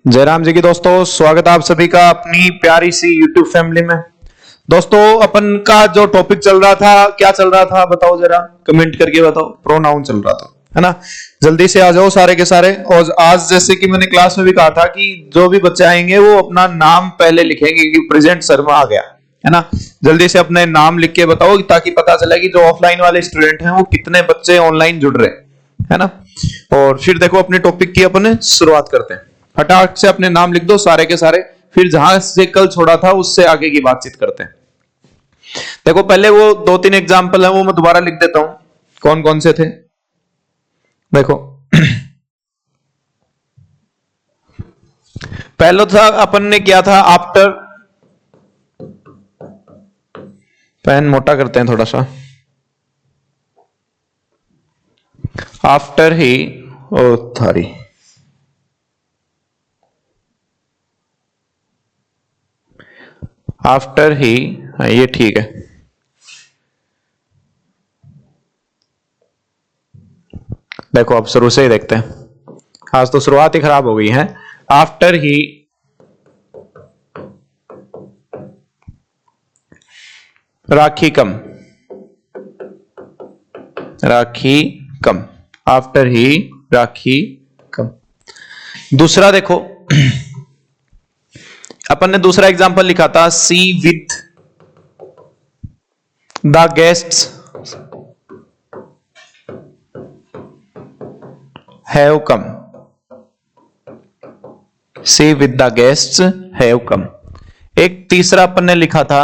जयराम जी की दोस्तों, स्वागत है आप सभी का अपनी प्यारी सी YouTube फैमिली में। दोस्तों, अपन का जो टॉपिक चल रहा था, क्या चल रहा था बताओ जरा, कमेंट करके बताओ। प्रोनाउन चल रहा था, है ना। जल्दी से आ जाओ सारे के सारे। और आज जैसे कि मैंने क्लास में भी कहा था कि जो भी बच्चे आएंगे वो अपना नाम पहले लिखेंगे कि प्रेजेंट शर्मा आ गया, है ना। जल्दी से अपने नाम लिख के बताओ ताकि पता चले कि जो ऑफलाइन वाले स्टूडेंट हैं वो कितने बच्चे ऑनलाइन जुड़ रहे हैं, है ना। और फिर देखो अपने टॉपिक की अपन शुरुआत करते हैं। फटाक से अपने नाम लिख दो सारे के सारे, फिर जहां से कल छोड़ा था उससे आगे की बातचीत करते हैं। देखो पहले वो दो तीन एग्जाम्पल है वो मैं दोबारा लिख देता हूं, कौन कौन से थे देखो। पहला था अपन ने किया था आफ्टर, पेन मोटा करते हैं थोड़ा सा। आफ्टर ही ओ थारी आफ्टर ही, ये ठीक है। देखो अब शुरू से ही देखते हैं, आज तो शुरुआत ही खराब हो गई है। After he Rakhi come, Rakhi come, after he Rakhi come. दूसरा देखो अपन ने दूसरा एग्जांपल लिखा था, she with the guests have come, she with the guests have come. एक तीसरा अपन ने लिखा था,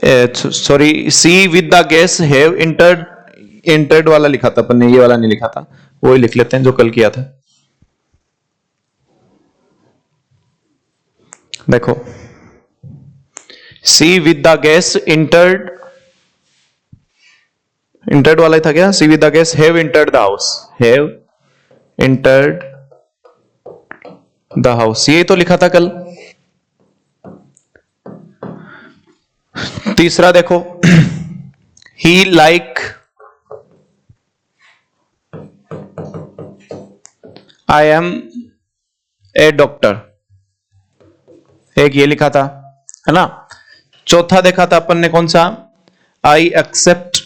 sorry, she with the guest have entered, entered वाला लिखा था अपन ने, ये वाला नहीं लिखा था, वो ही लिख लेते हैं जो कल किया था। देखो she with the guest entered, entered वाला ही था क्या? She with the guest have entered the house, have entered the house, ये तो लिखा था कल। तीसरा देखो, he like I am a doctor, एक ये लिखा था, है ना। चौथा देखा था अपन ने कौन सा, I except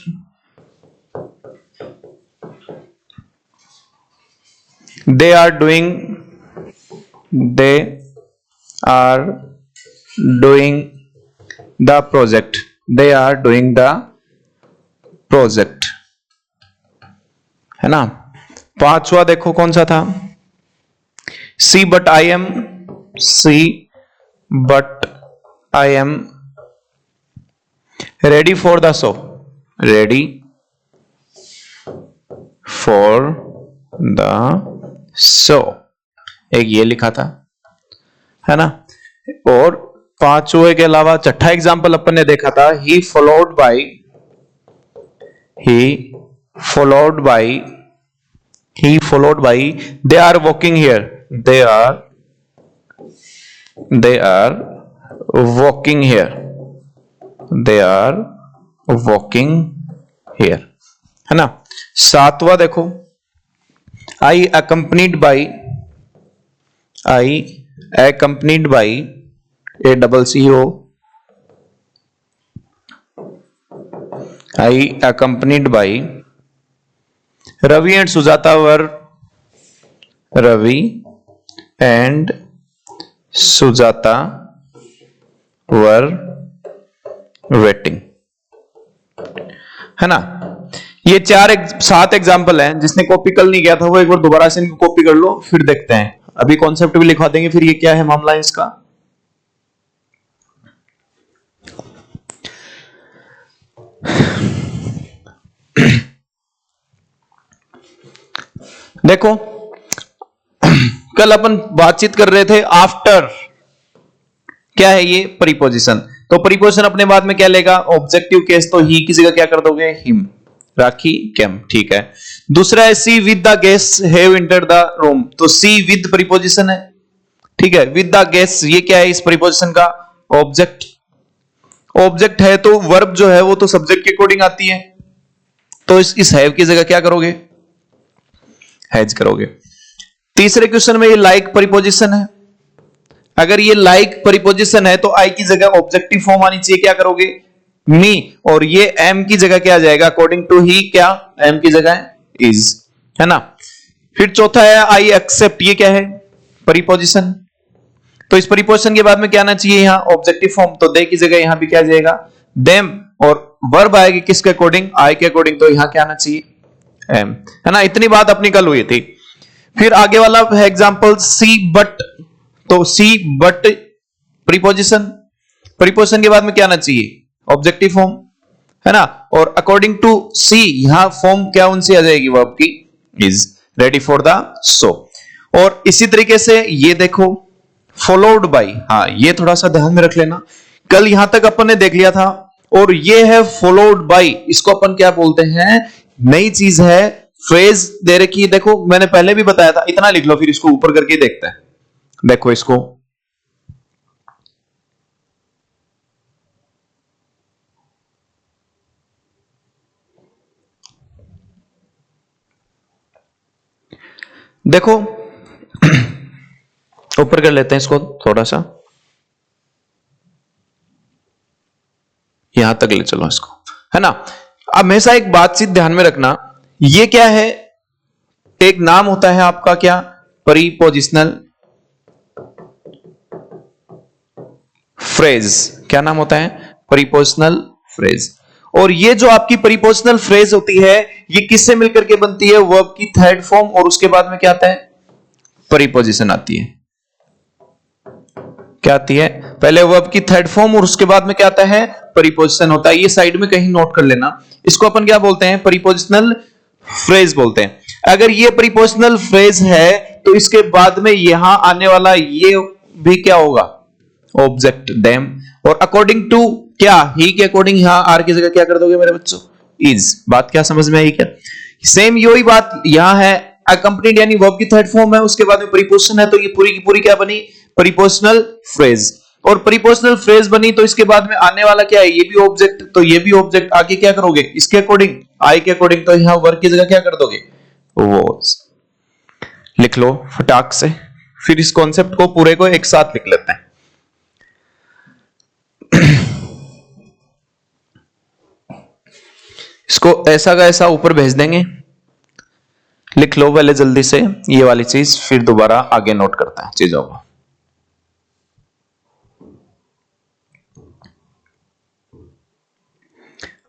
they are doing, they are doing the project, they are doing the project, है ना। पांचवा देखो कौन सा था, she but I am, she but I am ready for the show, ready for the show, एक ये लिखा था, है ना। और पांचवे के अलावा छठा एग्जाम्पल अपन ने देखा था, he followed by, he followed by, he followed by they are walking here, they are walking here, they are walking here, है ना। सातवां देखो, I accompanied by, I accompanied by a double CO, I accompanied by Ravi and Sujata were, Ravi and Sujata were waiting, है ना। ये सात example हैं। जिसने कॉपी कल नहीं किया था वो एक बार दोबारा से इनको कॉपी कर लो, फिर देखते हैं। अभी कॉन्सेप्ट भी लिखवा देंगे, फिर ये क्या है मामला इसका। देखो कल अपन बातचीत कर रहे थे आफ्टर, क्या है ये, प्रीपोजिशन। तो प्रीपोजिशन अपने बाद में क्या लेगा, ऑब्जेक्टिव केस, तो ही की जगह क्या कर दोगे, हिम, राखी कैम, ठीक है। दूसरा है, she with the guest have entered the room, तो सी विद प्रीपोजिशन है, ठीक है। विद द गेस्ट ये क्या है इस प्रीपोजिशन का, ऑब्जेक्ट, ऑब्जेक्ट है तो वर्ब जो है वो तो सब्जेक्ट के अकॉर्डिंग आती है, तो इस हैव की जगह क्या करोगे, हैज करोगे। तीसरे क्वेश्चन में ये लाइक प्रीपोजिशन है। अगर ये लाइक प्रीपोजिशन है तो आई की जगह ऑब्जेक्टिव फॉर्म आनी चाहिए, क्या करोगे, मी, और ये एम की जगह क्या आ जाएगा, अकॉर्डिंग टू ही, क्या एम की जगह इज, है ना। फिर चौथा है आई एक्सेप्ट, ये क्या है, प्रीपोजिशन। तो इस प्रीपोजिशन के बाद में क्या आना चाहिए, यहां ऑब्जेक्टिव फॉर्म, तो दे की जगह यहां भी क्या आ जाएगा, देम, और वर्ब आएगी किसके अकॉर्डिंग, आई के अकॉर्डिंग, तो यहां क्या आना चाहिए, एम, है ना। इतनी बात अपनी कल हुई थी। फिर आगे वाला है एग्जांपल सी बट, तो सी बट प्रीपोजिशन, प्रीपोजिशन के बाद में क्या आना चाहिए, ऑब्जेक्टिव फॉर्म, है ना। और अकॉर्डिंग टू सी यहां फॉर्म क्या उनसे आ जाएगी, वर्ब की is, ready for the show. और इसी तरीके से ये देखो फॉलोड बाई, हाँ ये थोड़ा सा ध्यान में रख लेना, कल यहां तक अपन ने देख लिया था, और ये है फॉलोड बाई, इसको अपन क्या बोलते हैं, नई चीज है, फ्रेज दे रखी है। देखो मैंने पहले भी बताया था, इतना लिख लो, फिर इसको ऊपर करके देखते हैं। देखो इसको, देखो ऊपर कर लेते हैं इसको थोड़ा सा, यहां तक ले चलो इसको, है ना। हमेशा एक बातचीत ध्यान में रखना, ये क्या है, एक नाम होता है आपका क्या, प्रीपोजिशनल फ्रेज, क्या नाम होता है, प्रीपोजिशनल फ्रेज। और ये जो आपकी प्रीपोजिशनल फ्रेज होती है, ये किससे मिलकर के बनती है, वर्ब की थर्ड फॉर्म, और उसके बाद में क्या आता है, प्रीपोजिशन आती है, क्या आती है, पहले वर्ब की थर्ड फॉर्म और उसके बाद में क्या आता है, प्रीपोजिशन होता है। ये साइड में कहीं नोट कर लेना, इसको अपन क्या बोलते हैं, प्रीपोजिशनल फ्रेज बोलते हैं। अगर ये प्रीपोजिशनल फ्रेज है तो इसके बाद में यहां आने वाला ये भी क्या होगा, ऑब्जेक्ट देम, और अकॉर्डिंग टू क्या, ही के अकॉर्डिंग यहां आर की जगह क्या कर दोगे मेरे बच्चों, इज। बात क्या समझ में आई क्या, सेम यही बात यहां है, अकम्पनीड यानी वर्ब की थर्ड फॉर्म है, उसके बाद में प्रीपोजिशन है, तो ये पूरी की पूरी क्या बनी, प्रीपोजिशनल फ्रेज। और प्रीपोजिशनल फ्रेज बनी तो इसके बाद में आने वाला क्या है, ये भी ऑब्जेक्ट, तो ये भी ऑब्जेक्ट, आगे क्या करोगे, इसके अकॉर्डिंग, आई के अकॉर्डिंग, तो यहां वर्ब की जगह क्या कर दोगे, वो लिख लो फटाक से। फिर इस कॉन्सेप्ट को पूरे को एक साथ लिख लेते हैं। इसको ऐसा का ऐसा ऊपर भेज देंगे, लिख लो पहले जल्दी से ये वाली चीज, फिर दोबारा आगे नोट करते हैं चीजों को।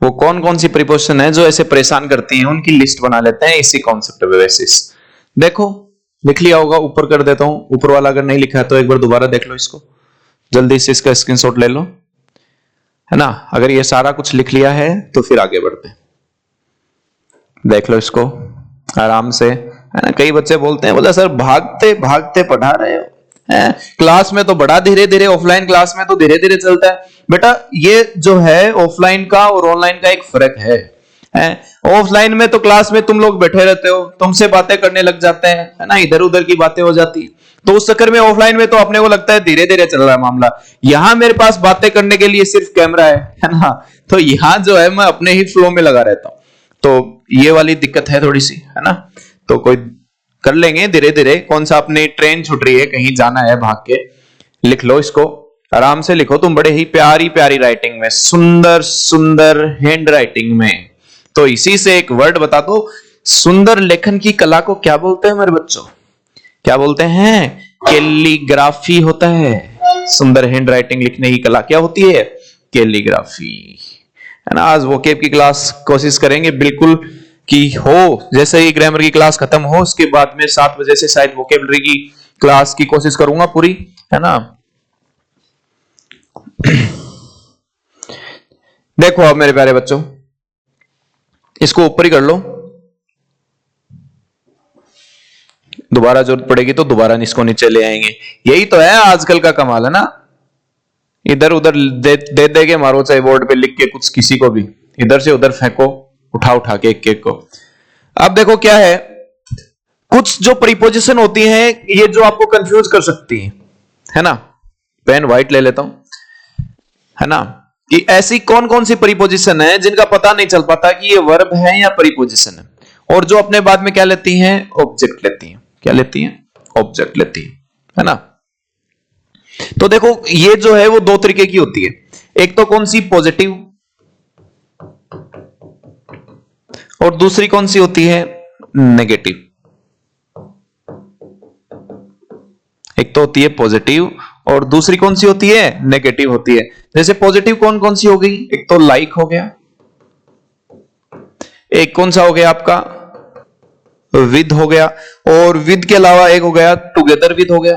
वो कौन कौन सी प्रीपोजिशन है जो ऐसे परेशान करती हैं, उनकी लिस्ट बना लेते हैं इसी कॉन्सेप्ट पे बेसिस। देखो लिख लिया होगा, ऊपर कर देता हूं, ऊपर वाला अगर नहीं लिखा है तो एक बार दोबारा देख लो इसको, जल्दी से इसका स्क्रीनशॉट ले लो, है ना। अगर ये सारा कुछ लिख लिया है तो फिर आगे बढ़ते हैं, देख लो इसको आराम से, है ना। कई बच्चे बोलते हैं, बोला सर भागते भागते पढ़ा रहे हो, क्लास में तो बड़ा धीरे धीरे, ऑफलाइन क्लास में तो धीरे धीरे चलता है। बेटा ये जो है ऑफलाइन का और ऑनलाइन का एक फर्क है। ऑफलाइन में तो क्लास में तुम लोग बैठे रहते हो, तुमसे बातें करने लग जाते हैं, है ना, इधर उधर की बातें हो जाती है, तो उस चक्कर में ऑफलाइन में तो अपने को लगता है धीरे धीरे चल रहा है मामला। यहां मेरे पास बातें करने के लिए सिर्फ कैमरा है ना, तो यहां जो है मैं अपने ही फ्लो में लगा रहता हूं, तो ये वाली दिक्कत है थोड़ी सी, है ना। तो कोई कर लेंगे धीरे धीरे, कौन सा अपनी ट्रेन छूट रही है, कहीं जाना है भाग के, लिख लो इसको आराम से, लिखो तुम बड़े ही प्यारी प्यारी राइटिंग में, सुंदर सुंदर हैंड राइटिंग में। तो इसी से एक वर्ड बता दो, सुंदर लेखन की कला को क्या बोलते हैं मेरे बच्चों, क्या बोलते हैं, कैलीग्राफी होता है। सुंदर हैंड राइटिंग लिखने की कला क्या होती है, कैलीग्राफी, है ना। आज वोकेब की क्लास कोशिश करेंगे बिल्कुल कि हो, जैसे ही ग्रामर की क्लास खत्म हो उसके बाद में 7 बजे से शायद वोकेबलरी की क्लास की कोशिश करूंगा पूरी, है ना। देखो अब मेरे प्यारे बच्चों, इसको ऊपर ही कर लो, दोबारा जरूरत पड़ेगी तो दोबारा इसको नीचे ले आएंगे। यही तो है आजकल का कमाल, है ना। इधर उधर दे दे के मारो, चाहे बोर्ड पे लिख के कुछ, किसी को भी इधर से उधर फेंको, उठा उठा के एक एक को। अब देखो क्या है, कुछ जो प्रीपोजिशन होती है ये जो आपको कंफ्यूज कर सकती है ना। पेन व्हाइट ले लेता हूं, है ना, कि ऐसी कौन कौन सी प्रीपोजिशन है जिनका पता नहीं चल पाता कि ये वर्ब है या प्रीपोजिशन है, और जो अपने बाद में क्या लेती हैं, ऑब्जेक्ट लेती हैं। क्या लेती हैं, ऑब्जेक्ट लेती है ना। तो देखो ये जो है वो दो तरीके की होती है, एक तो कौन सी पॉजिटिव और दूसरी कौन सी होती है नेगेटिव। एक तो होती है पॉजिटिव और दूसरी कौन सी होती है नेगेटिव होती है। जैसे पॉजिटिव कौन कौन सी हो गई, एक तो लाइक हो गया, एक कौन सा हो गया आपका विद हो गया, और विद के अलावा एक हो गया टुगेदर विद हो गया।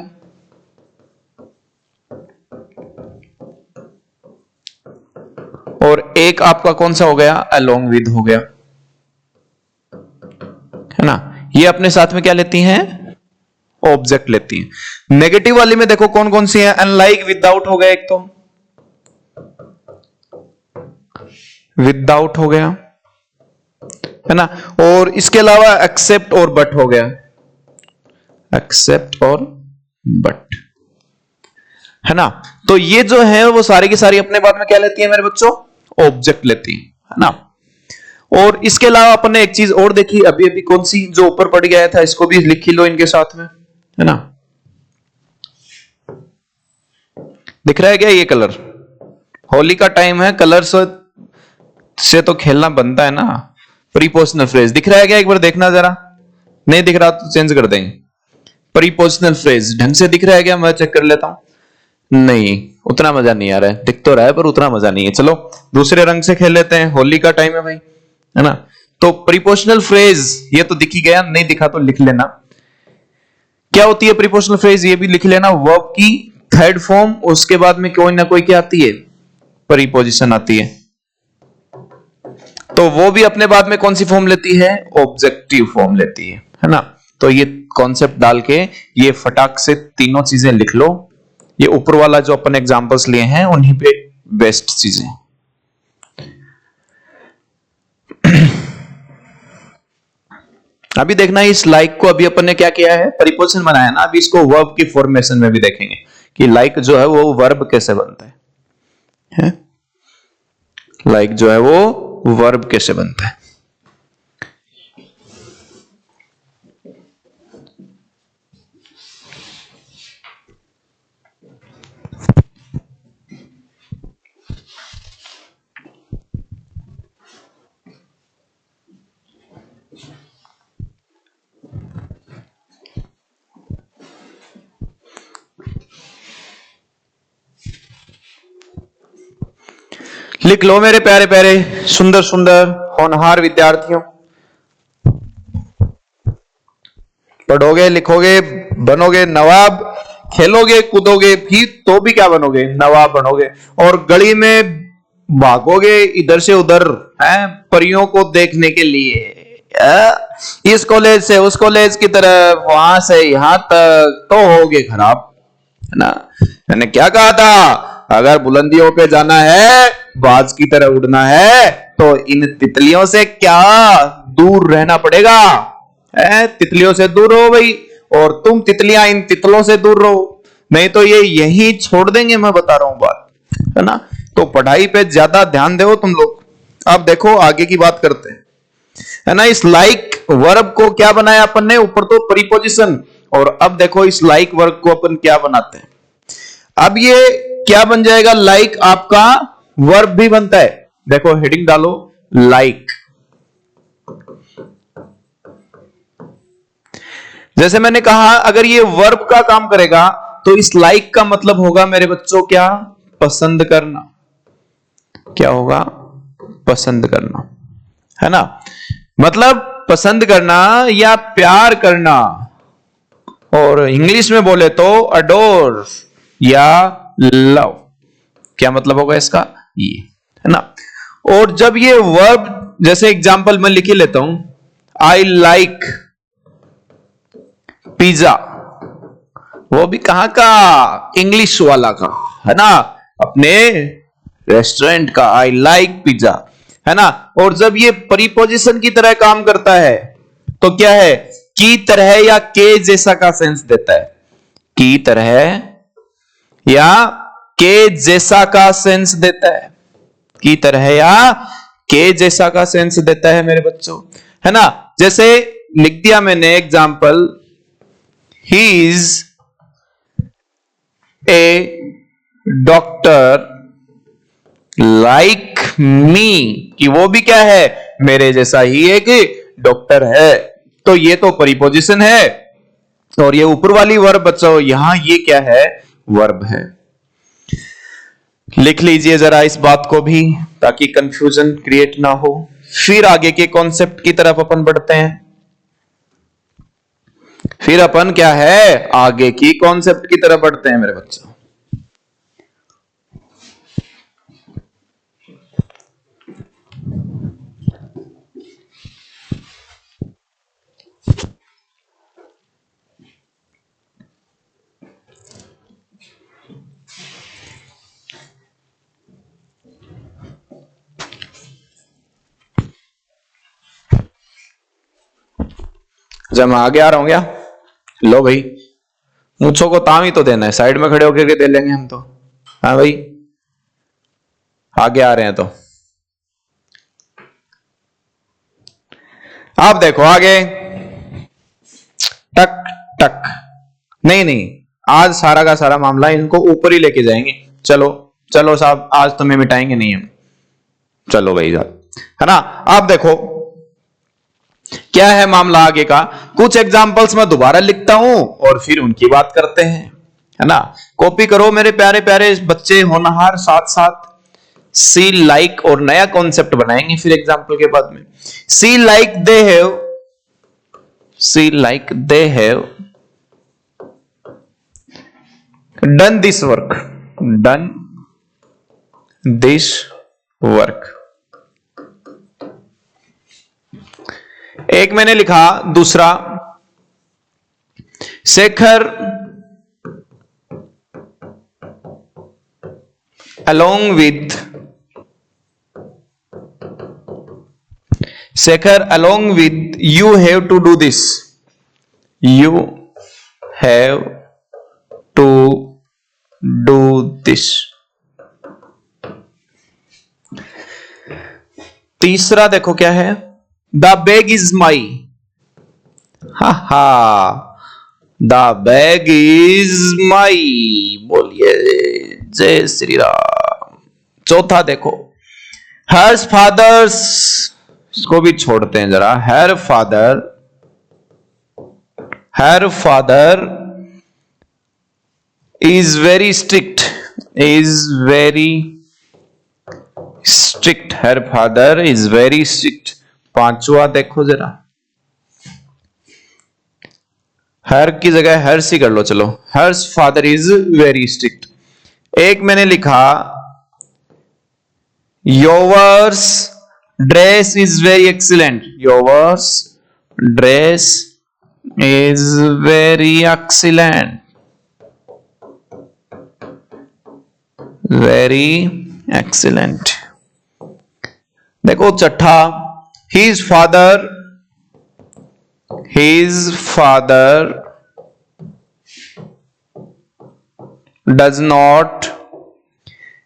और एक आपका कौन सा हो गया अलोंग विद हो गया, है ना। ये अपने साथ में क्या लेती हैं ऑब्जेक्ट लेती हैं। नेगेटिव वाली में देखो कौन कौन सी है, अनलाइक विदाउट हो गया, एक तो विदाउट हो गया, है ना। और इसके अलावा एक्सेप्ट और बट हो गया, एक्सेप्ट और बट, है ना। तो ये जो है वो सारी की सारी अपने बाद में क्या लेती है मेरे बच्चों ऑब्जेक्ट लेती है ना। और इसके अलावा अपन ने एक चीज और देखी अभी अभी, कौन सी, जो ऊपर पड़ गया था, इसको भी लिख ही लो इनके साथ में, है ना। दिख रहा है क्या ये कलर, होली का टाइम है, कलर से तो खेलना बनता है ना। प्रीपोजिशनल फ्रेज दिख रहा है क्या, एक बार देखना जरा, नहीं दिख रहा तो चेंज कर देंगे। प्रीपोजिशनल फ्रेज ढंग से दिख रहा है क्या, मैं चेक कर लेता हूं। नहीं उतना मजा नहीं आ रहा है, दिख तो रहा है पर उतना मजा नहीं है। चलो दूसरे रंग से खेल लेते हैं, होली का टाइम है भाई, है ना। तो प्रीपोजिशनल फ्रेज ये तो दिख ही गया, नहीं दिखा तो लिख लेना। क्या होती है प्रीपोजिशनल फ्रेज, ये भी लिख लेना, वर्ब की थर्ड फॉर्म, उसके बाद में कोई ना कोई क्या आती है प्रीपोजिशन आती है। तो वो भी अपने बाद में कौन सी फॉर्म लेती है ऑब्जेक्टिव फॉर्म लेती है ना। तो ये कॉन्सेप्ट डाल के ये फटाक से तीनों चीजें लिख लो। ये ऊपर वाला जो अपन एग्जांपल्स लिए हैं उन्हीं पे बेस्ट चीजें। अभी देखना इस लाइक को, अभी अपन ने क्या किया है प्रीपोजिशन बनाया ना, अभी इसको वर्ब की फॉर्मेशन में भी देखेंगे कि लाइक जो है वो वर्ब कैसे बनता है? लाइक जो है वो वर्ब कैसे बनता है। लिख लो मेरे प्यारे प्यारे सुंदर सुंदर होनहार विद्यार्थियों, पढ़ोगे लिखोगे बनोगे नवाब, खेलोगे कूदोगे भी तो भी क्या बनोगे नवाब बनोगे। और गली में भागोगे इधर से उधर है परियों को देखने के लिए, इस कॉलेज से उस कॉलेज की तरफ, वहां से यहां तक, तो होगे खराब, है ना। मैंने क्या कहा था, अगर बुलंदियों पे जाना है, बाज की तरह उड़ना है, तो इन तितलियों से क्या दूर रहना पड़ेगा, है तितलियों से दूर रहो भाई। और तुम तितलियां इन तितलों से दूर रहो, नहीं तो ये यही छोड़ देंगे, मैं बता रहा हूं बात, है ना। तो पढ़ाई पे ज्यादा ध्यान दो तुम लोग। अब देखो आगे की बात करते हैं, है ना। इस लाइक वर्ब को क्या बनाया अपन ने, ऊपर तो प्रीपोजिशन, और अब देखो इस लाइक वर्ब को अपन क्या बनाते हैं। अब ये क्या बन जाएगा, लाइक आपका वर्ब भी बनता है। देखो हेडिंग डालो लाइक। जैसे मैंने कहा अगर ये वर्ब का काम करेगा तो इस लाइक का मतलब होगा मेरे बच्चों क्या, पसंद करना। क्या होगा, पसंद करना, है ना। मतलब पसंद करना या प्यार करना, और इंग्लिश में बोले तो अडोर या लव। क्या मतलब होगा इसका, ये, है ना। और जब ये वर्ब, जैसे एग्जांपल मैं लिख ही लेता हूं, आई लाइक पिज्जा, वो भी कहां का, इंग्लिश वाला का, है ना, अपने रेस्टोरेंट का, आई लाइक पिज्जा, है ना। और जब ये प्रीपोजिशन की तरह काम करता है तो क्या है, की तरह या के जैसा का सेंस देता है, की तरह या के जैसा का सेंस देता है, की तरह या के जैसा का सेंस देता है मेरे बच्चों, है ना। जैसे लिख दिया मैंने example, he is a doctor like me, कि वो भी क्या है, मेरे जैसा ही एक डॉक्टर है। तो ये तो प्रीपोजिशन है, और ये ऊपर वाली वर्ब बच्चों यहां ये क्या है, वर्ब है। लिख लीजिए जरा इस बात को भी, ताकि कंफ्यूजन क्रिएट ना हो। फिर आगे के कॉन्सेप्ट की तरफ अपन बढ़ते हैं। फिर अपन क्या है, आगे की कॉन्सेप्ट की तरफ बढ़ते हैं मेरे बच्चों। जब मैं आगे आ रहा हूं क्या, लो भाई, मूछों को ताम ही तो देना है, साइड में खड़े होकर के दे लेंगे हम तो। हाँ भाई, आगे आ रहे हैं तो आप देखो आगे, टक टक। नहीं नहीं, आज सारा का सारा मामला इनको ऊपर ही लेके जाएंगे। चलो चलो साहब, आज तुम्हें मिटाएंगे नहीं हम। चलो भाई साहब, है ना। आप देखो क्या है मामला आगे का। कुछ एग्जांपल्स मैं दोबारा लिखता हूं और फिर उनकी बात करते हैं, है ना। कॉपी करो मेरे प्यारे प्यारे बच्चे होनहार, साथ साथ सी लाइक और नया कॉन्सेप्ट बनाएंगे फिर एग्जांपल के बाद में। She like they have, she like they have done this work, done this work. एक मैंने लिखा, दूसरा Shekhar along with, Shekhar along with you have to do this, you have to do this। तीसरा देखो क्या है, द बैग इज माई, हा हा, द बैग इज माई, बोलिए जय श्री राम। चौथा देखो, हर्स फादर्स, इसको भी छोड़ते हैं जरा, her father is very strict, is very strict, her father is very strict. पांचवा देखो जरा, हर की जगह हर्स ही कर लो, चलो, hers father is very strict. एक मैंने लिखा, yours dress is very excellent, yours dress is very excellent, very excellent. देखो छठा, his father does not,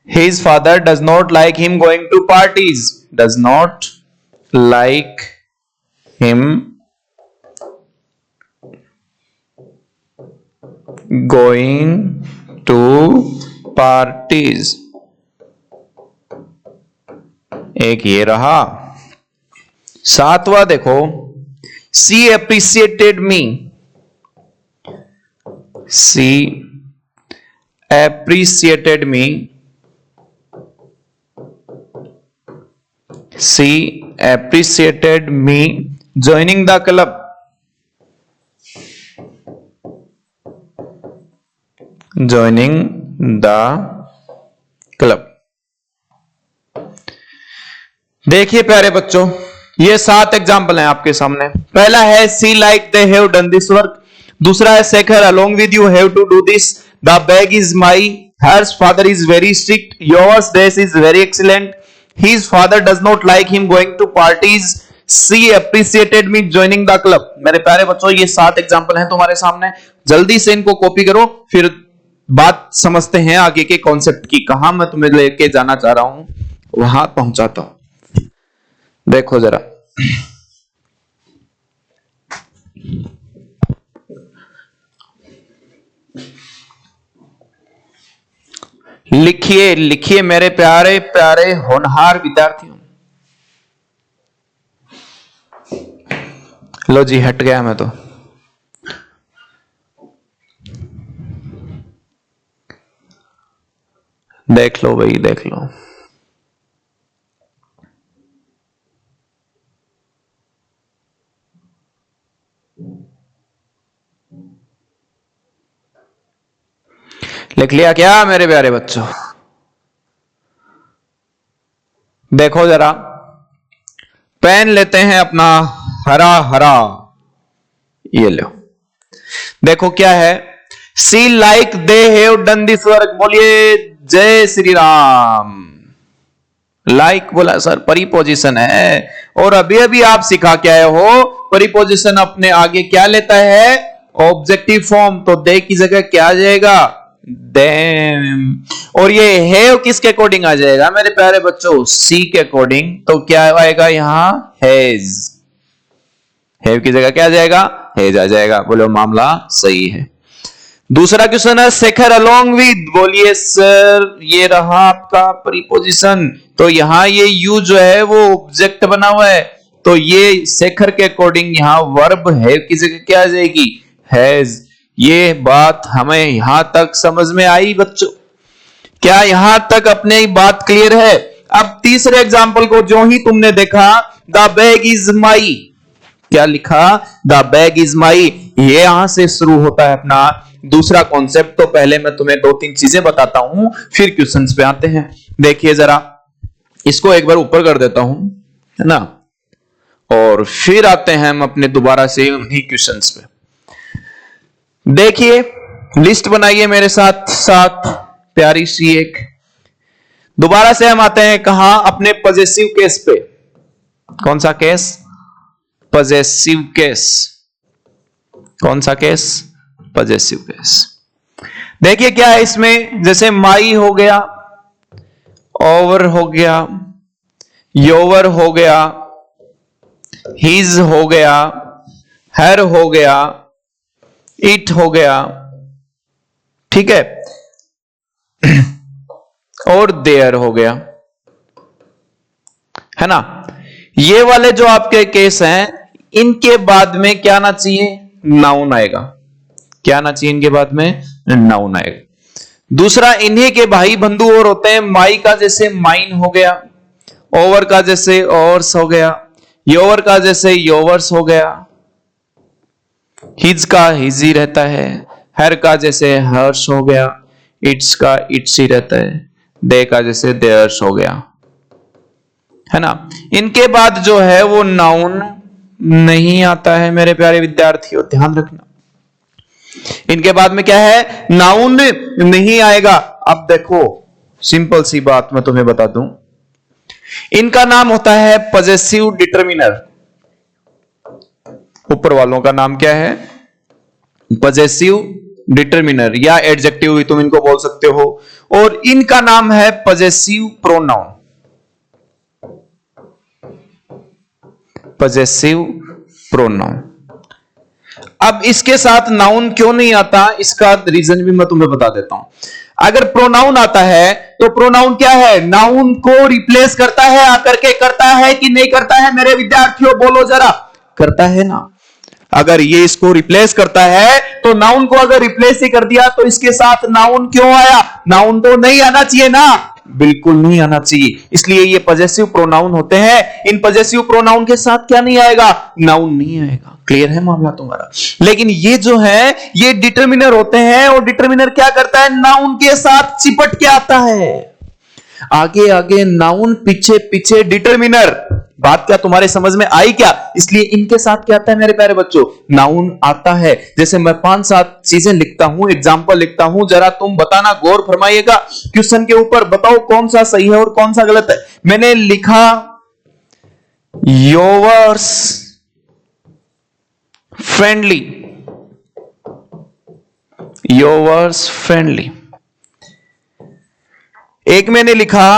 his father does not like him going to parties, does not like him going to parties। एक ये रहा। सातवां देखो, she appreciated me, she appreciated me, she appreciated me joining the club, joining the club। देखिए प्यारे बच्चों, ये 7 example हैं आपके सामने। पहला है she like they have done this work, दूसरा है Shekhar along with you have to do this, the bag is my, hers father is very strict, yours dress is very excellent, his father does not like him going to parties, she appreciated me joining the club. मेरे प्यारे बच्चों, ये 7 example हैं तुम्हारे सामने, जल्दी से इनको कॉपी करो, फिर बात समझते हैं आगे के कॉन्सेप्ट की। कहां मैं तुम्हें लेके जाना चाह रहा हूं वहां पहुंचाता हूं। देखो जरा, लिखिए लिखिए मेरे प्यारे प्यारे होनहार विद्यार्थियों। लो जी, हट गया मैं तो। देख लो भाई, देख लो। लिख लिया क्या मेरे प्यारे बच्चों? देखो जरा, पेन लेते हैं अपना हरा हरा, ये लो। देखो क्या है, she like they have done this work. बोलिए जय श्री राम। लाइक बोला सर, परिपोजिशन है। और अभी अभी आप सिखा के आए हो, परिपोजिशन अपने आगे क्या लेता है? Objective form. तो दे की जगह क्या आ जाएगा? देम। और ये हैव किसके अकॉर्डिंग आ जाएगा मेरे प्यारे बच्चों? सी के अकॉर्डिंग। तो क्या आएगा यहां? हैज। हैव की जगह क्या आ जाएगा? हैज आ जाएगा। बोलो मामला सही है। दूसरा क्वेश्चन है, शेखर अलोंग विद। बोलिए सर, ये रहा आपका प्रीपोजिशन। तो यहां ये यू जो है वो ऑब्जेक्ट बना हुआ है, तो ये शेखर के अकॉर्डिंग यहां वर्ब हैव की जगह क्या आ जाएगी? हैज। ये बात हमें यहां तक समझ में आई बच्चों? क्या यहां तक अपने बात क्लियर है? अब तीसरे एग्जाम्पल को जो ही तुमने देखा, द बैग इज माई, क्या लिखा? द बैग इज माई। ये यहां से शुरू होता है अपना दूसरा कॉन्सेप्ट। तो पहले मैं तुम्हें दो तीन चीजें बताता हूं, फिर क्वेश्चंस पे आते हैं। देखिए जरा, इसको एक बार ऊपर कर देता हूं, है ना, और फिर आते हैं हम अपने दोबारा से उन्हीं क्वेश्चंस पे। देखिए, लिस्ट बनाइए मेरे साथ साथ, प्यारी सी एक। दोबारा से हम आते हैं कहां? अपने पॉजेसिव केस पे। कौन सा केस? Possessive case. कौन सा केस? Possessive case. देखिए क्या है इसमें, जैसे माई हो गया, ओवर हो गया, योवर हो गया, हिज हो गया, हर हो गया, इट हो गया, ठीक है, और देयर हो गया, है ना। ये वाले जो आपके केस हैं, इनके बाद में क्या आना चाहिए? नाउन आएगा। क्या आना चाहिए इनके बाद में? नाउन आएगा। दूसरा, इन्हीं के भाई बंधु और होते हैं। माई का जैसे माइन हो गया, ओवर का जैसे ओवर्स हो गया, योवर का जैसे योवर्स हो गया, हिज का हिज ही रहता है, हर का जैसे हर्ष हो गया, इट्स का इट्स ही रहता है, दे का जैसे देयर्स हो गया, है ना। इनके बाद जो है वो नाउन नहीं आता है मेरे प्यारे विद्यार्थियों, ध्यान रखना। इनके बाद में क्या है? नाउन नहीं आएगा। अब देखो, सिंपल सी बात मैं तुम्हें बता दूं, इनका नाम होता है पॉजेसिव डिटरमिनर। ऊपर वालों का नाम क्या है? पॉजेसिव डिटरमिनर, या एडजेक्टिव भी तुम इनको बोल सकते हो। और इनका नाम है पॉजेसिव प्रोनाउन। Possessive pronoun. अब इसके साथ नाउन क्यों नहीं आता, इसका रीजन भी मैं तुम्हें बता देता हूं। अगर प्रोनाउन आता है तो प्रोनाउन क्या है? नाउन को रिप्लेस करता है आकर के। करता है कि नहीं करता है मेरे विद्यार्थियों? बोलो जरा। करता है ना। अगर ये इसको रिप्लेस करता है, तो नाउन को अगर रिप्लेस ही कर दिया, तो इसके साथ नाउन क्यों आया? नाउन तो नहीं आना चाहिए ना, बिल्कुल नहीं आना चाहिए। इसलिए ये पॉजेसिव प्रोनाउन होते हैं। इन पॉजेसिव प्रोनाउन के साथ क्या नहीं आएगा? नाउन नहीं आएगा। क्लियर है मामला तुम्हारा? लेकिन ये जो है, ये डिटरमिनर होते हैं, और डिटरमिनर क्या करता है? नाउन के साथ चिपट के आता है। आगे आगे नाउन, पीछे पीछे डिटरमिनर। बात क्या तुम्हारे समझ में आई क्या? इसलिए इनके साथ क्या आता है मेरे प्यारे बच्चों? नाउन आता है। जैसे मैं 5-7 चीजें लिखता हूं, एग्जाम्पल लिखता हूं, जरा तुम बताना, गौर फरमाइएगा क्वेश्चन के ऊपर, बताओ कौन सा सही है और कौन सा गलत है। मैंने लिखा योवर्स फ्रेंडली, योवर्स फ्रेंडली। एक मैंने लिखा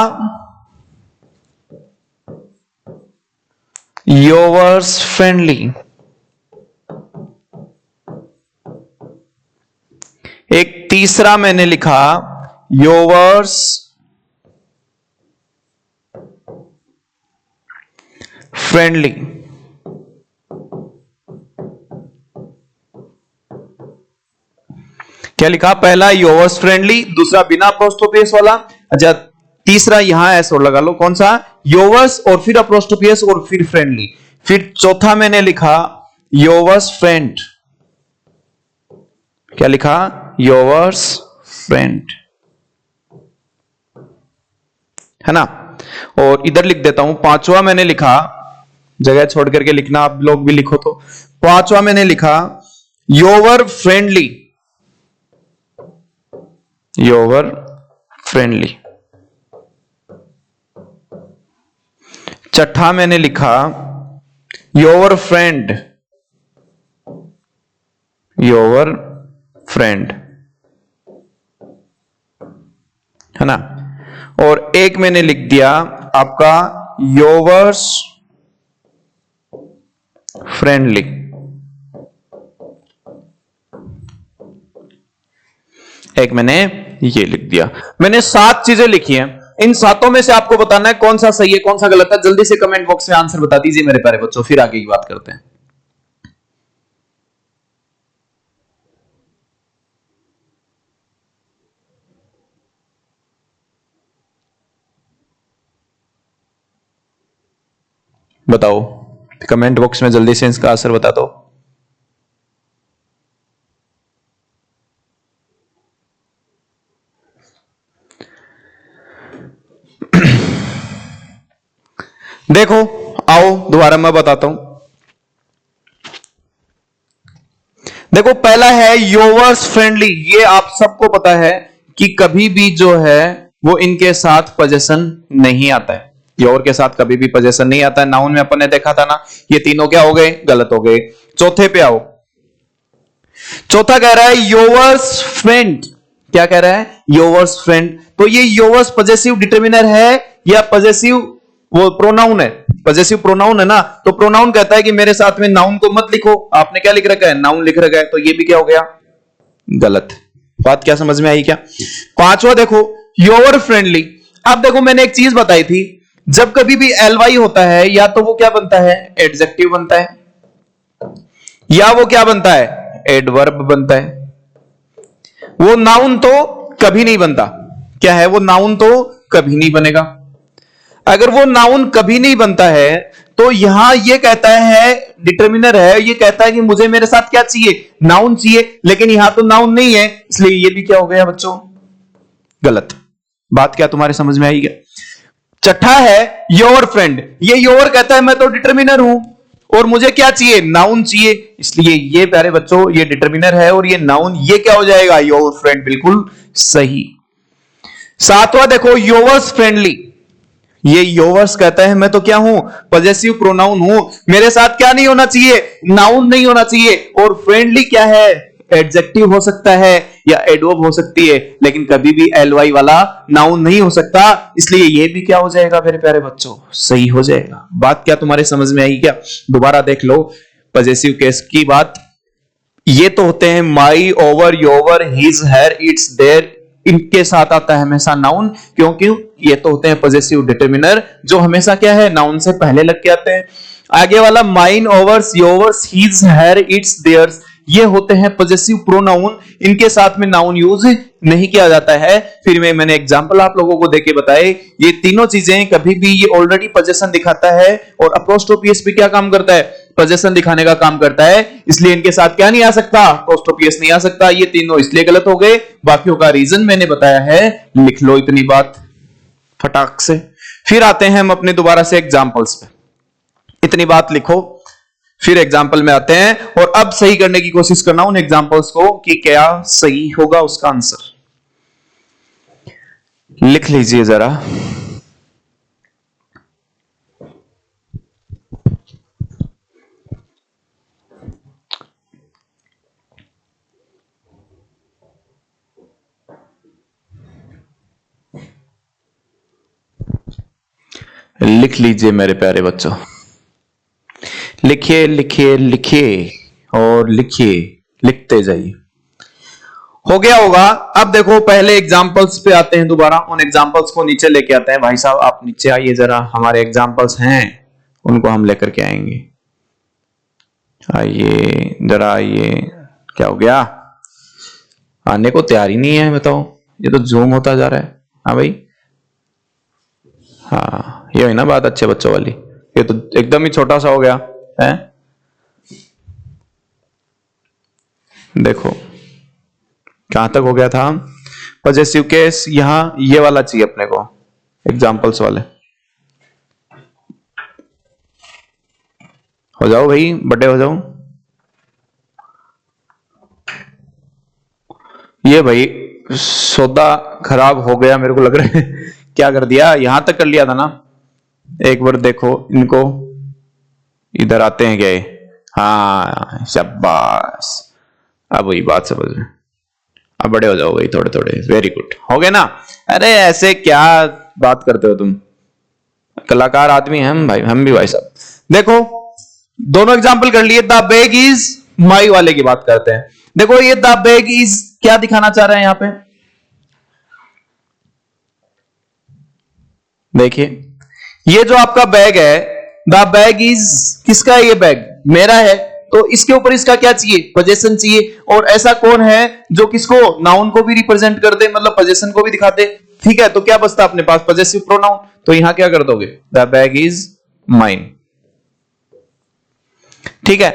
योवर्स फ्रेंडली। एक तीसरा मैंने लिखा योवर्स फ्रेंडली। क्या लिखा? पहला योवर्स फ्रेंडली, दूसरा बिना अपोस्ट्रोफी एस वाला, अच्छा तीसरा यहां एस और लगा लो, कौन सा? योवर्स और फिर अपोस्ट्रोफी एस और फिर फ्रेंडली। फिर चौथा मैंने लिखा योवर्स फ्रेंड। क्या लिखा? योवर्स फ्रेंड, है ना। और इधर लिख देता हूं, पांचवा मैंने लिखा, जगह छोड़ करके लिखना, आप लोग भी लिखो तो। पांचवा मैंने लिखा योवर फ्रेंडली, योवर फ्रेंडली। छठा मैंने लिखा योवर फ्रेंड, योवर फ्रेंड, है ना। और एक मैंने लिख दिया आपका योवर्स फ्रेंडली। एक मैंने ये लिख दिया। मैंने 7 चीजें लिखी हैं, इन 7 में से आपको बताना है कौन सा सही है कौन सा गलत है। जल्दी से कमेंट बॉक्स में आंसर बता दीजिए मेरे प्यारे बच्चों, फिर आगे की बात करते हैं। बताओ कमेंट बॉक्स में जल्दी से इसका आंसर बता दो। देखो आओ दोबारा मैं बताता हूं। देखो पहला है योवर्स फ्रेंडली, ये आप सबको पता है कि कभी भी जो है वो इनके साथ पोजेशन नहीं आता है, योवर के साथ कभी भी पोजेशन नहीं आता है। नाउन में अपन ने देखा था ना, ये तीनों क्या हो गए? गलत हो गए। चौथे पे आओ, चौथा कह रहा है योवर्स फ्रेंड। क्या कह रहा है? Yours friend. तो ये योवर्स पॉजेसिव डिटर्मिनर है या पॉजेसिव वो प्रोनाउन है? पॉजेसिव प्रोनाउन है ना, तो प्रोनाउन कहता है कि मेरे साथ में नाउन को मत लिखो। आपने क्या लिख रखा है? नाउन लिख रखा है, तो ये भी क्या हो गया? गलत। बात क्या समझ में आई क्या? पांचवा देखो योवर फ्रेंडली। अब देखो मैंने एक चीज बताई थी, जब कभी भी एलवाई होता है या तो वो क्या बनता है? एडजेक्टिव बनता है, या वो क्या बनता है? एडवर्ब बनता है। वो नाउन तो कभी नहीं बनता। क्या है? वो नाउन तो कभी नहीं बनेगा। अगर वो नाउन कभी नहीं बनता है तो यहां ये कहता है, डिटर्मिनर है, ये कहता है कि मुझे मेरे साथ क्या चाहिए? नाउन चाहिए, लेकिन यहां तो नाउन नहीं है, इसलिए ये भी क्या हो गया बच्चों? गलत। बात क्या तुम्हारे समझ में आई क्या? छठा है योर फ्रेंड। ये योर कहता है मैं तो डिटर्मिनर हूं और मुझे क्या चाहिए? नाउन चाहिए, इसलिए ये प्यारे बच्चों ये डिटर्मिनर है और ये नाउन, ये क्या हो जाएगा? योर फ्रेंड, बिल्कुल सही। सातवां देखो योवर्स फ्रेंडली। ये योवर्स कहता है मैं तो क्या हूं? पॉजेसिव प्रोनाउन हूं, मेरे साथ क्या नहीं होना चाहिए? नाउन नहीं होना चाहिए। और फ्रेंडली क्या है? एडजेक्टिव हो सकता है या एडवर्ब हो सकती है, लेकिन कभी भी एलवाई वाला नाउन नहीं हो सकता, इसलिए ये भी क्या हो जाएगा मेरे प्यारे बच्चों? सही हो जाएगा। बात क्या तुम्हारे समझ में आई क्या? दोबारा देख लो पॉजेसिव केस की बात। ये तो होते हैं my, our, your, his, her, its, their, इनके साथ आता है हमेशा नाउन, क्योंकि ये तो होते हैं पॉजेसिव डिटर्मिनर जो हमेशा क्या है? नाउन से पहले लग के आते हैं। आगे वाला mine, ours, yours, his, her, its, theirs, ये होते हैं पॉजेसिव प्रोनाउन, इनके साथ में नाउन यूज नहीं किया जाता है। फिर मैंने एग्जांपल आप लोगों को देके बताए, ये तीनों चीजें कभी भी ये ऑलरेडी पोजेशन दिखाता है और अपोस्ट्रोफी एस भी क्या काम करता है? पोजेशन दिखाने का काम करता है, इसलिए इनके साथ क्या नहीं आ सकता? अपोस्ट्रोफी एस नहीं आ सकता। ये तीनों इसलिए गलत हो गए, बाकियों का रीजन मैंने बताया है, लिख लो इतनी बात फटाक से। फिर आते हैं हम अपने दोबारा से एग्जांपल्स पे, इतनी बात लिखो, फिर एग्जाम्पल में आते हैं और अब सही करने की कोशिश करना उन एग्जाम्पल्स को कि क्या सही होगा उसका आंसर। लिख लीजिए जरा। लिख लीजिए मेरे प्यारे बच्चों, लिखिए लिखिए लिखिए और लिखिए, लिखते जाइए। हो गया होगा। अब देखो पहले एग्जांपल्स पे आते हैं दोबारा, उन एग्जांपल्स को नीचे लेके आते हैं। भाई साहब आप नीचे आइए जरा, हमारे एग्जांपल्स हैं उनको हम लेकर के आएंगे। आइए जरा आइए। क्या हो गया, आने को तैयार ही नहीं है, बताओ। ये तो जूम होता जा रहा है। हाँ भाई, हाँ ये है ना बात अच्छे बच्चों वाली। ये तो एकदम ही छोटा सा हो गया है। देखो कहां तक हो गया था, पॉजेसिव केस। यहां ये वाला चाहिए अपने को, एग्जांपल्स वाले। हो जाओ भाई, बड़े हो जाओ। ये भाई सौदा खराब हो गया मेरे को लग रहा है। क्या कर दिया, यहां तक कर लिया था ना। एक बार देखो इनको, इधर आते हैं क्या ये? हाँ शाबाश, अब वही बात समझ में। अब बड़े हो जाओ भाई थोड़े थोड़े, वेरी गुड, हो गए ना। अरे ऐसे क्या बात करते हो तुम, कलाकार आदमी हैं हम भाई, हम भी भाई साहब। देखो दोनों एग्जाम्पल कर लिए। द बैग इज माई वाले की बात करते हैं। देखो ये द बैग इज क्या दिखाना चाह रहे हैं यहां पे, देखिए ये जो आपका बैग है, द बैग इज किसका है, ये बैग मेरा है। तो इसके ऊपर इसका क्या चाहिए, पोजेशन चाहिए। और ऐसा कौन है जो किसको, नाउन को भी रिप्रेजेंट कर दे, मतलब पोजेशन को भी दिखा दे। ठीक है, तो क्या बचता अपने पास, पॉजेसिव प्रोनाउन। तो यहां क्या कर दोगे, द बैग इज माइन। ठीक है,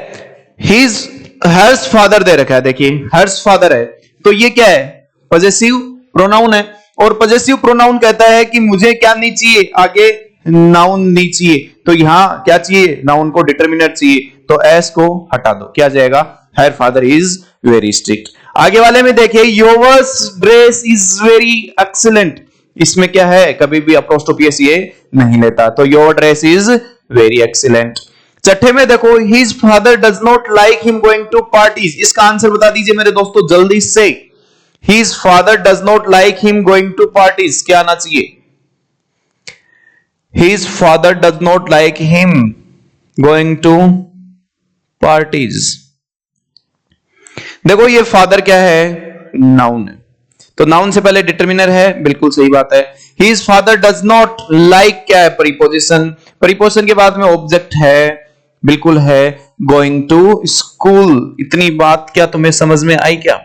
हिज हर्स फादर दे रखा है, देखिए हर्स फादर है, तो ये क्या है, पॉजेसिव प्रोनाउन है। और पॉजेसिव प्रोनाउन कहता है कि मुझे क्या नहीं चाहिए, आगे नाउन नहीं चाहिए। तो यहां क्या चाहिए, नाउन को डिटर्मिनर चाहिए। तो एस को हटा दो, क्या जाएगा, her father is very strict. आगे वाले में देखिए, yours dress is very excellent. इसमें क्या है, कभी भी अपोस्ट्रोफी ये नहीं लेता, तो your dress is very excellent. छठे में देखो, his father does not like him going to parties. इसका आंसर बता दीजिए मेरे दोस्तों जल्दी से। His father does not like him going to parties, क्या आना चाहिए, his father does not like him going to parties. देखो ये फादर क्या है, नाउन है, तो नाउन से पहले डिटर्मिनर है, बिल्कुल सही बात है। His father does not like क्या है, प्रीपोजिशन। प्रीपोजिशन के बाद में ऑब्जेक्ट है, बिल्कुल है, गोइंग टू स्कूल। इतनी बात क्या तुम्हें समझ में आई क्या?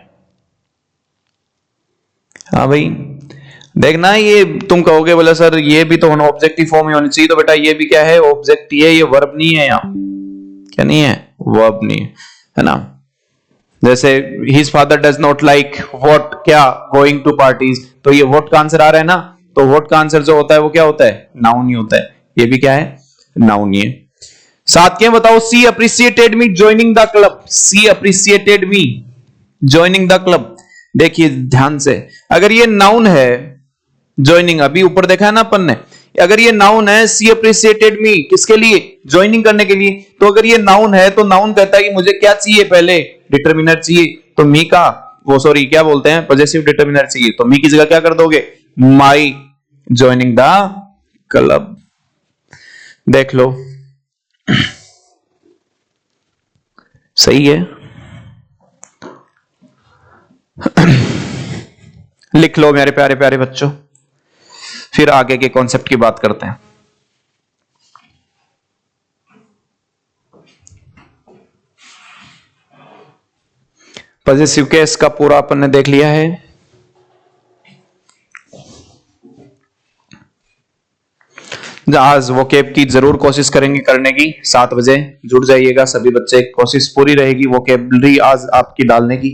हाँ भाई देखना, ये तुम कहोगे बोले सर ये भी तो ऑब्जेक्टिव फॉर्म में होनी चाहिए, तो बेटा ये भी क्या है, ऑब्जेक्ट ही है, ये वर्ब नहीं है। यहाँ क्या नहीं है, वर्ब नहीं है ना। जैसे his father does not like what, क्या, गोइंग टू पार्टीज, तो ये व्हाट का आंसर आ रहा है ना। तो व्हाट का आंसर जो होता है वो क्या होता है, नाउन ही होता है। ये भी क्या है, नाउन ही है। साथ के बताओ, she appreciated me joining the club. She appreciated me joining the club. देखिए ध्यान से, अगर ये नाउन है, ज्वाइनिंग अभी ऊपर देखा है ना अपन ने, अगर ये नाउन है, सी अप्रिशिएटेड मी किसके लिए, ज्वाइनिंग करने के लिए। तो अगर ये नाउन है तो नाउन कहता है कि मुझे क्या चाहिए, पहले डिटर्मिनर चाहिए। तो मी का वो सॉरी क्या बोलते हैं, पॉजेसिव डिटर्मिनर चाहिए। तो मी की जगह क्या कर दोगे, माई ज्वाइनिंग द क्लब। देख लो सही है। लिख लो मेरे प्यारे प्यारे बच्चों, फिर आगे के कॉन्सेप्ट की बात करते हैं। पॉजेसिव केस का पूरा अपन ने देख लिया है। आज वोकेब की जरूर कोशिश करेंगे करने की, 7 बजे जुड़ जाइएगा सभी बच्चे, कोशिश पूरी रहेगी वोकेबलरी आज आपकी डालने की,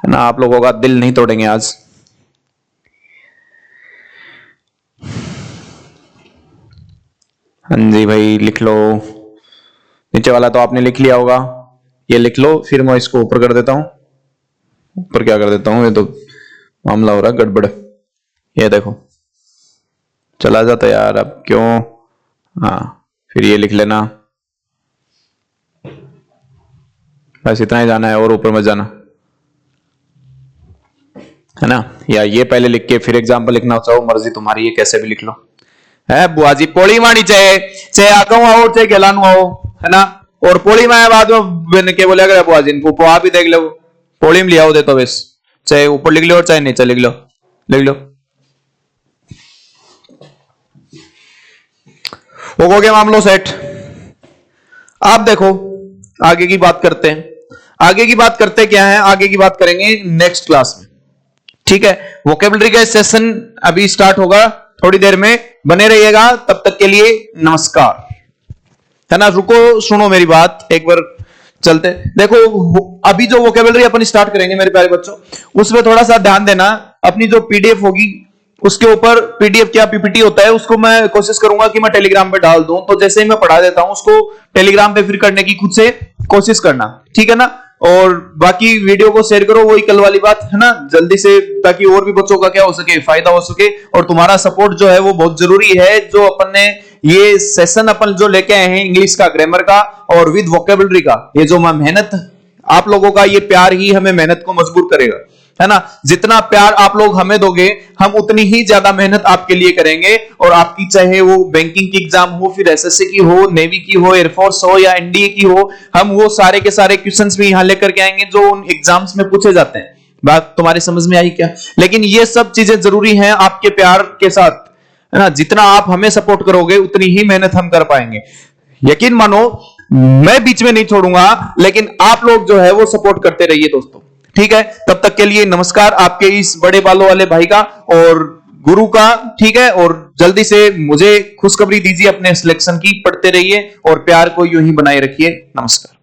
है ना। आप लोगों का दिल नहीं तोड़ेंगे आज। हाँ जी भाई लिख लो, नीचे वाला तो आपने लिख लिया होगा, ये लिख लो, फिर मैं इसको ऊपर कर देता हूं। ऊपर क्या कर देता हूं, ये तो मामला हो रहा है गड़बड़। ये देखो चला जाता यार, अब क्यों, हाँ फिर ये लिख लेना, बस इतना ही जाना है और ऊपर मत जाना, है ना। या ये पहले लिख के फिर एग्जाम्पल लिखना चाहो, मर्जी तुम्हारी, ये कैसे भी लिख लो। है बुआ जी पोड़ी मानी चाहे आगाऊ आओ चाहे गलानु आओ, है ना। और पोड़ी में बाद में के बोले अगर बुआ जी इनको पोहा भी देख लो, पोड़ी में लिया दे तो बस चाहे ऊपर लिख लो और चाहे नीचे लिख लो, लिख लो। हो गया मामलो सेट। आप देखो आगे की बात करते हैं। आगे की बात करते क्या है, आगे की बात करेंगे नेक्स्ट क्लास में, ठीक है। वोकेबलरी का सेशन अभी स्टार्ट होगा थोड़ी देर में, बने रहिएगा। तब तक के लिए नमस्कार, है ना। रुको, सुनो मेरी बात एक बार, चलते देखो। अभी जो वोकेबलरी अपन स्टार्ट करेंगे मेरे प्यारे बच्चों, उसमें थोड़ा सा ध्यान देना। अपनी जो पीडीएफ होगी उसके ऊपर, पीडीएफ क्या पीपीटी होता है, उसको मैं कोशिश करूंगा कि मैं टेलीग्राम पे डाल दूं। तो जैसे ही मैं पढ़ा देता हूं उसको टेलीग्राम पे फिर करने की खुद से कोशिश करना, ठीक है ना। और बाकी वीडियो को शेयर करो, वही कल वाली बात है ना, जल्दी से, ताकि और भी बच्चों का क्या हो सके, फायदा हो सके। और तुम्हारा सपोर्ट जो है वो बहुत जरूरी है। जो अपन ने ये सेशन अपन जो लेके आए हैं इंग्लिश का, ग्रामर का और विद वोकेबलरी का, ये जो मेहनत, आप लोगों का ये प्यार ही हमें मेहनत को मजबूर करेगा, है ना। जितना प्यार आप लोग हमें दोगे, हम उतनी ही ज्यादा मेहनत आपके लिए करेंगे। और आपकी चाहे वो बैंकिंग की एग्जाम हो, फिर एसएससी की हो, नेवी की हो, एयरफोर्स हो या एनडीए की हो, हम वो सारे के सारे क्वेश्चंस भी यहां लेकर के आएंगे जो उन एग्जाम्स में पूछे जाते हैं। बात तुम्हारी समझ में आई क्या? लेकिन ये सब चीजें जरूरी हैं आपके प्यार के साथ, है ना। जितना आप हमें सपोर्ट करोगे उतनी ही मेहनत हम कर पाएंगे। यकीन मानो, मैं बीच में नहीं छोड़ूंगा, लेकिन आप लोग जो है वो सपोर्ट करते रहिए दोस्तों, ठीक है। तब तक के लिए नमस्कार आपके इस बड़े बालों वाले भाई का और गुरु का, ठीक है। और जल्दी से मुझे खुशखबरी दीजिए अपने सिलेक्शन की, पढ़ते रहिए और प्यार को यूं ही बनाए रखिए। नमस्कार।